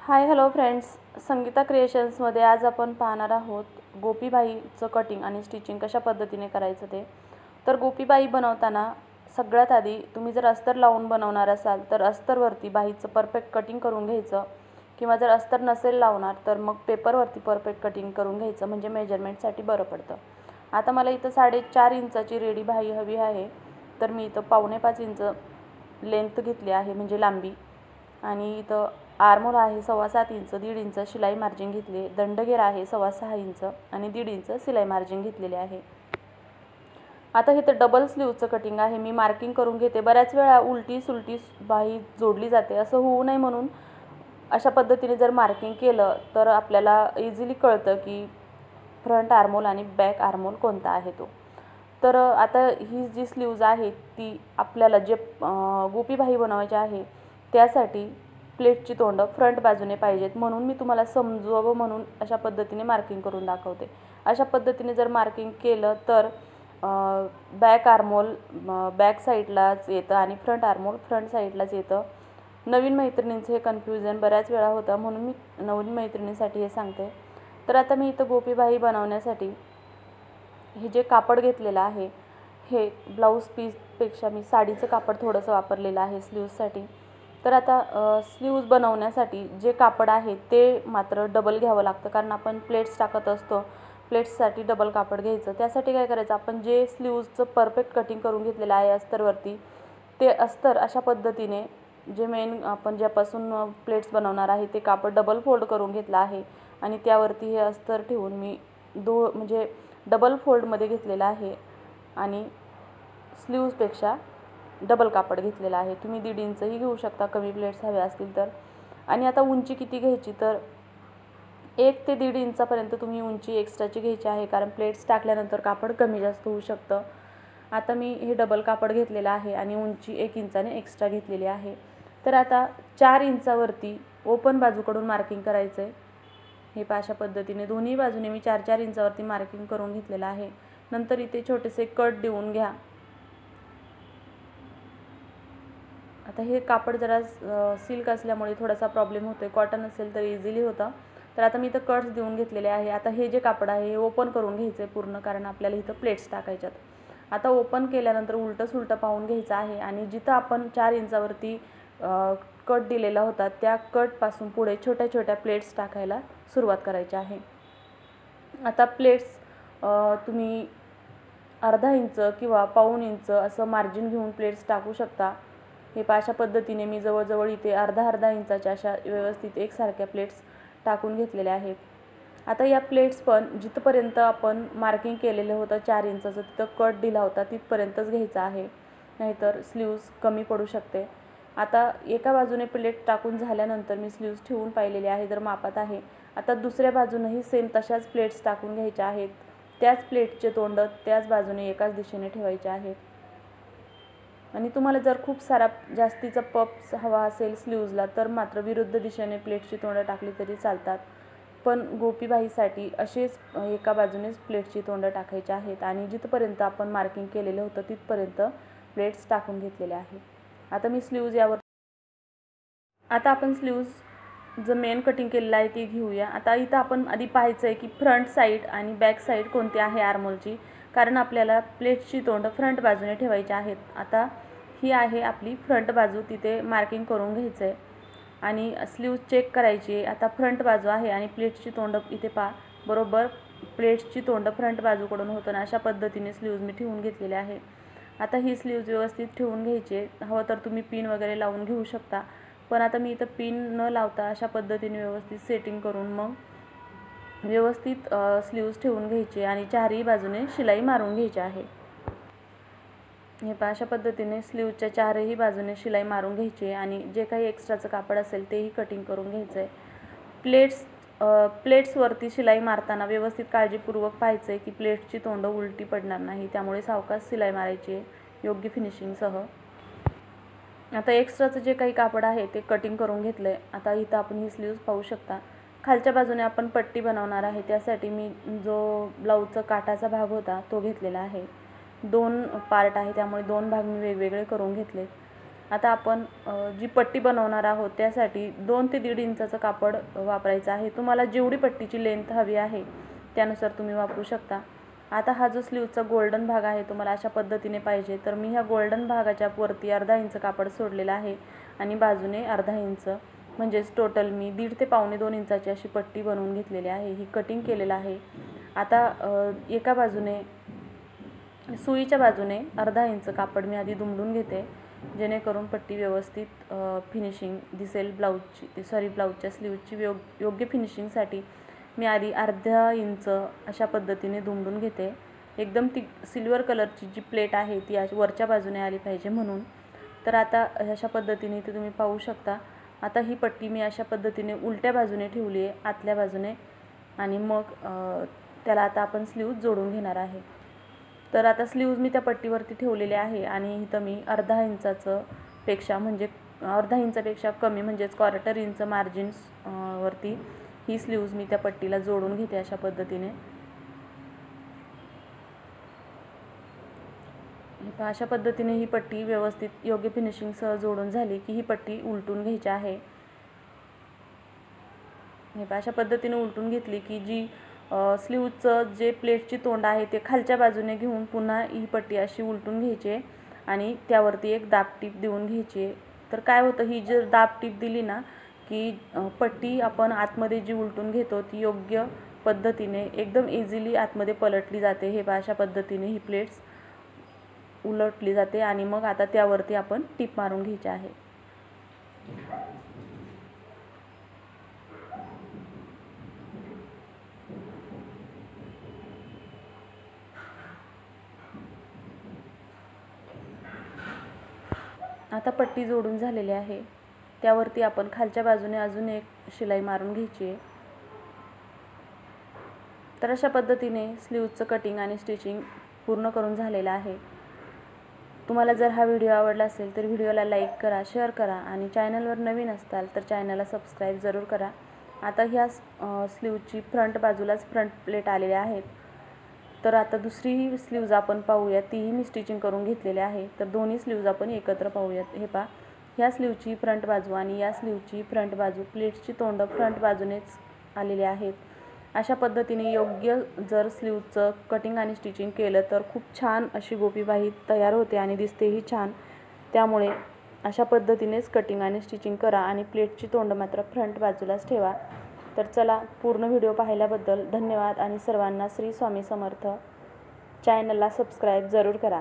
Hi hello friends, Sangeeta क्रिएशन्समध्ये आज आपण पाहणार आहोत गोपीबाईचं कटिंग आणि स्टिचिंग कशा पद्धतीने करायचं ते. तर गोपीबाई बनवताना सगळ्यात आधी तुम्ही जर अस्तर लावून बनवणार असाल तर अस्तरवरती बाईचं परफेक्ट कटिंग करून घ्यायचं, किंवा जर अस्तर नसेल लावणार तर मग पेपरवरती परफेक्ट कटिंग करून घ्यायचं, म्हणजे मेजरमेंटसाठी बरं पडतं. आता मला इथं 4.5 इंचाची रेडी बाई हवी आहे, तर मी इथं 4.25 इंच लेंथ घेतली आहे, म्हणजे लांबी. आणि इथं आर्मोल आहे 7.25 इंच, 1.5 इंच शिलाई मार्जिन घेतली. दंडगेर आहे 6.25 इंच आणि 1.5 इंच शिलाई मार्जिन घेतलेले आहे. आता इथं डबल स्लीवचं कटिंग आहे, मी मार्किंग करून घेते. बऱ्याच वेळा उलटी सुलटी बाही जोडली जाते, असं होऊ नये म्हणून अशा पद्धतीने जर मार्किंग केलं तर आपल्याला इझिली कळतं की फ्रंट आर्मोल आणि बॅक आर्मोल कोणता आहे तो. तर आता ही जी स्लीव्ज आहे ती आपल्याला जे गोपीबाई बनवायची आहे त्यासाठी प्लेटची तोंड फ्रंट बाजूने पाहिजेत, म्हणून मी तुम्हाला समजवावं म्हणून अशा पद्धतीने मार्किंग करून दाखवते. अशा पद्धतीने जर मार्किंग केलं तर बॅक आर्मोल बॅक साईडलाच येतं आणि फ्रंट आर्मोल फ्रंट साईडलाच येतं. नवीन मैत्रिणींचं हे कन्फ्युजन बऱ्याच वेळा होतं, म्हणून मी नवीन मैत्रिणींसाठी हे सांगते. तर आता मी इथं गोपीबाई बनवण्यासाठी हे जे कापड घेतलेलं आहे, हे ब्लाऊज पीसपेक्षा मी साडीचं कापड थोडंसं वापरलेलं आहे स्लीव्जसाठी. तर आता स्लीव्ज बनवण्यासाठी जे कापड आहे ते मात्र डबल घ्यावं लागतं, कारण आपण प्लेट्स टाकत असतो. प्लेट्ससाठी डबल कापड घ्यायचं. त्यासाठी काय करायचं, आपण जे स्लीव्जचं परफेक्ट कटिंग करून घेतलेलं आहे अस्तरवरती, ते अस्तर अशा पद्धतीने जे मेन आपण ज्यापासून प्लेट्स बनवणार आहे ते कापड डबल फोल्ड करून घेतलं आहे आणि त्यावरती हे अस्तर ठेवून मी म्हणजे डबल फोल्डमध्ये घेतलेलं आहे आणि स्लीव्जपेक्षा डबल कापड घेतलेलं आहे. तुम्ही 1.5 इंचही घेऊ शकता कमी प्लेट्स हवे असतील तर. आणि आता उंची किती घ्यायची, तर 1 ते 1.5 इंचापर्यंत तुम्ही उंची एक्स्ट्राची घ्यायची आहे, कारण प्लेट्स टाकल्यानंतर कापड कमी जास्त होऊ शकतं. आता मी हे डबल कापड घेतलेलं आहे आणि उंची 1 इंचाने एक्स्ट्रा घेतलेली आहे. तर आता 4 इंचावरती ओपन बाजूकडून मार्किंग करायचं आहे. हे अशा पद्धतीने दोन्ही बाजूने मी 4-4 इंचावरती मार्किंग करून घेतलेलं आहे. नंतर इथे छोटेसे कट देऊन घ्या. आता हे कापड जरा सिल्क असल्यामुळे थोडासा प्रॉब्लेम होतो आहे, कॉटन असेल तर इझिली होतं. तर आता मी इथं कट्स देऊन घेतलेले आहे. आता हे जे कापड आहे हे ओपन करून घ्यायचं आहे पूर्ण, कारण आपल्याला इथं प्लेट्स टाकायच्यात. आता ओपन केल्यानंतर उलटं सुलटं पाहून घ्यायचं आहे आणि जिथं आपण 4 इंचावरती कट दिलेला होता त्या कटपासून पुढे छोट्या छोट्या प्लेट्स टाकायला सुरुवात करायची आहे. आता प्लेट्स तुम्ही अर्धा इंच किंवा पाऊण इंच असं मार्जिन घेऊन प्लेट्स टाकू शकता. हे अशा पद्धतीने मी जवळजवळ इथे अर्धा इंचाच्या अशा व्यवस्थित एकसारख्या प्लेट्स टाकून घेतलेल्या आहेत. आता या प्लेट्स पण जिथपर्यंत आपण मार्किंग केलेलं होतं 4 इंचाचं, तिथं कट दिला होता तिथपर्यंतच घ्यायचं आहे, नाहीतर स्लीव्ज कमी पडू शकते. आता एका बाजूने प्लेट टाकून झाल्यानंतर मी स्लीव्ज ठेवून पाहिलेली आहे, तर मापात आहे. आता दुसऱ्या बाजूनही सेम तशाच प्लेट्स टाकून घ्यायच्या आहेत. त्याच प्लेटचे तोंड त्याच बाजूने एकाच दिशेने ठेवायचे आहेत. आणि तुम्हाला जर खूप सारा जास्तीचा पफ हवा असेल स्लीव्जला तर मात्र विरुद्ध दिशेने प्लेटची तोंडं टाकली तरी चालतात. पण गोपीबाईसाठी असेच एका बाजूनेच प्लेटची तोंडं टाकायची आहेत आणि जिथपर्यंत आपण मार्किंग केलेलं होतं तिथपर्यंत प्लेट्स टाकून घेतलेल्या आहेत. आता मी स्लीव्ज यावर आता आपण स्लीव्ज जो मेन कटिंग केलेलं आहे ती घेऊया. आता इथं आपण आधी पाहायचं आहे की फ्रंट साईड आणि बॅक साईड कोणती आहे आर्मोलची, कारण आपल्याला प्लेट्सची तोंड फ्रंट बाजूने ठेवायची आहेत. आता ही आहे आपली फ्रंट बाजू, तिथे मार्किंग करून घ्यायचं आहे आणि स्लीव्ज चेक करायची आहे. आता फ्रंट बाजू आहे आणि प्लेट्सची तोंड इथे पहा, बरोबर प्लेट्सची तोंड फ्रंट बाजूकडून होतं ना, अशा पद्धतीने स्लीव्ज मी ठेवून घेतलेले आहे. आता ही स्लीव्ज व्यवस्थित ठेवून घ्यायची. हवं तर तुम्ही पिन वगैरे लावून घेऊ शकता, पण आता मी इथं पिन न लावता अशा पद्धतीने व्यवस्थित सेटिंग करून मग व्यवस्थित स्लीव्ज ठेवून घ्यायची आणि चारही बाजूने शिलाई मारून घ्यायची आहे. हे अशा पद्धतीने स्लीवच्या चारही बाजूने शिलाई मारून घ्यायची आणि जे काही एक्स्ट्राचं कापड असेल तेही कटिंग करून घ्यायचं आहे. प्लेट्सवरती शिलाई मारताना व्यवस्थित काळजीपूर्वक पाहायचं आहे की प्लेट्सची तोंड उलटी पडणार नाही, त्यामुळे सावकाश शिलाई मारायची आहे योग्य फिनिशिंगसह. आता एक्स्ट्राचं जे काही कापड आहे ते कटिंग करून घेतलं आहे. आता इथं आपण ही स्लीव्ज पाहू शकता. खालच्या बाजूने आपण पट्टी बनवणार आहे, त्यासाठी मी जो ब्लाऊजचा काठाचा भाग होता तो घेतलेला आहे. 2 पार्ट आहे, त्यामुळे 2 भाग मी वेगवेगळे करून घेतले. आता आपण जी पट्टी बनवणार आहोत त्यासाठी 2 ते 1.5 इंचाचं कापड वापरायचं आहे। तुम्हाला जेवढी पट्टीची लेंथ हवी आहे त्यानुसार तुम्ही वापरू शकता। आता हा जो स्लीवचा गोल्डन भाग आहे तुम्हाला अशा पद्धतीने पाहिजे, तर मी ह्या गोल्डन भागाच्या वरती अर्धा इंच कापड सोडलेलं आहे आणि बाजूने अर्धा इंच, म्हणजेच टोटल मी 1.5 ते पावणे 2 इंचाची अशी पट्टी बनवून घेतलेली आहे। ही कटिंग केलेलं आहे। आता एका बाजूने सुईच्या बाजूने अर्धा इंच कापड मी आधी दुमडून घेते, जेणेकरून पट्टी व्यवस्थित फिनिशिंग दिसेल। ब्लाऊजच्या स्लीवची योग्य फिनिशिंगसाठी मी आधी अर्धा इंच अशा पद्धतीने दुमडून घेते। एकदम ती सिल्वर कलरची जी प्लेट आहे ती वरच्या बाजूने आली पाहिजे म्हणून। तर आता अशा पद्धतीने ते तुम्ही पाहू शकता। आता ही पट्टी मी अशा पद्धतीने उलट्या बाजूने ठेवली आहे, आतल्या बाजूने, आणि मग त्याला आता आपण स्लीव जोडून घेणार आहे। तर आता स्लीव्ज मी त्या पट्टीवरती ठेवलेले आहे आणि इथं मी अर्धा इंचाचं पेक्षा म्हणजे अर्धा इंचापेक्षा कमी म्हणजेच 1/4 इंच मार्जिन्स वरती ही स्लीव्ज मी त्या पट्टीला जोडून घेते अशा पद्धतीने। अशा पद्धतीने ही पट्टी व्यवस्थित योग्य फिनिशिंगसह जोडून झाली की ही पट्टी उलटून घ्यायची आहे। अशा पद्धतीने उलटून घेतली की जी स्लीवचं जे प्लेटची तोंड आहे ते खालच्या बाजूने घेऊन पुन्हा ही पट्टी अशी उलटून घ्यायची आणि त्यावरती एक दाब टीप देऊन घ्यायची। तर काय होतं, ही जर दाब टीप दिली ना की पट्टी आपण आतमध्ये जी उलटून घेतो ती योग्य पद्धतीने एकदम इझिली आतमध्ये पलटली जाते। हे अशा पद्धतीने ही प्लेट्स उलटली जाते आणि मग आता त्यावरती आपण टीप मारून घ्यायची आहे। आता पट्टी जोडून झालेली आहे, त्यावरती आपण खालच्या बाजूने अजून एक शिलाई मारून घ्यायची आहे। तर अशा पद्धतीने स्लीवचं कटिंग आणि स्टिचिंग पूर्ण करून झालेलं आहे। तुम्हाला जर हा व्हिडिओ आवडला असेल तर व्हिडिओला लाईक करा, शेअर करा आणि चॅनलवर नवीन असाल तर चॅनलला सबस्क्राईब जरूर करा। आता ह्या स्लीवची फ्रंट बाजूलाच फ्रंट प्लेट आलेल्या आहेत। तर आता दुसरी स्लीव्ज आपण पाहूया, तीही मी स्टिचिंग करून घेतलेली आहे। तर दोन्ही स्लीव्ज आपण एकत्र पाहूयात। हे पहा, ह्या स्लीवची फ्रंट बाजू आणि या स्लीवची फ्रंट बाजू प्लेट्सची तोंड फ्रंट बाजूनेच आलेली आहेत। अशा पद्धतीने योग्य जर स्लीवचं कटिंग आणि स्टिचिंग केलं तर खूप छान अशी गोपीबाही तयार होते आणि दिसतेही छान। त्यामुळे अशा पद्धतीनेच कटिंग आणि स्टिचिंग करा आणि प्लेटची तोंड मात्र फ्रंट बाजूलाच ठेवा। तर चला, पूर्ण व्हिडिओ पाहिल्याबद्दल धन्यवाद आणि सर्वांना श्री स्वामी समर्थ। चॅनलला सबस्क्राईब जरूर करा।